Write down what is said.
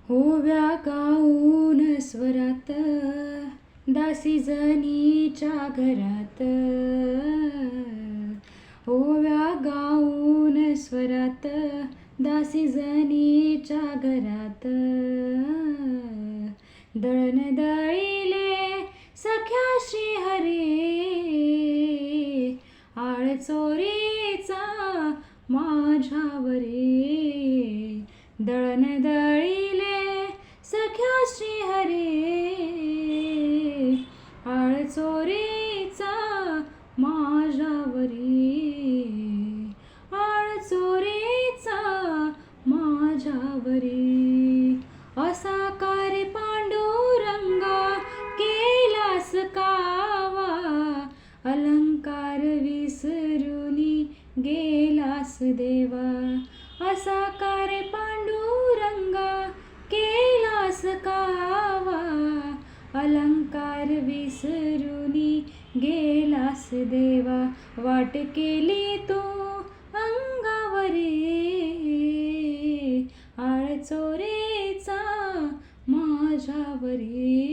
होव्या गाऊन स्वरात दासी जनीच्या घरात, होव्या गाऊन स्वरात दासी जनीच्या घरात. दळण दळीले सख्या श्रीहरी, आळ चोरीचा माझ्यावरी. दळण दळीले सख्या श्रीहरी, आळ चोरीचा माझ्यावरी. आळ चोरीचा माझ्यावरी. असा कार्य पांडुरंगा केलास कावा, अलंकार विसरुनी गेलास देवा. असा कार्य पांडुरंगा केलास कावा, अलंकार विसरुनी गेलास देवा. वाट केली तू अंगावरी, आळ चोरीचा माझ्यावरी.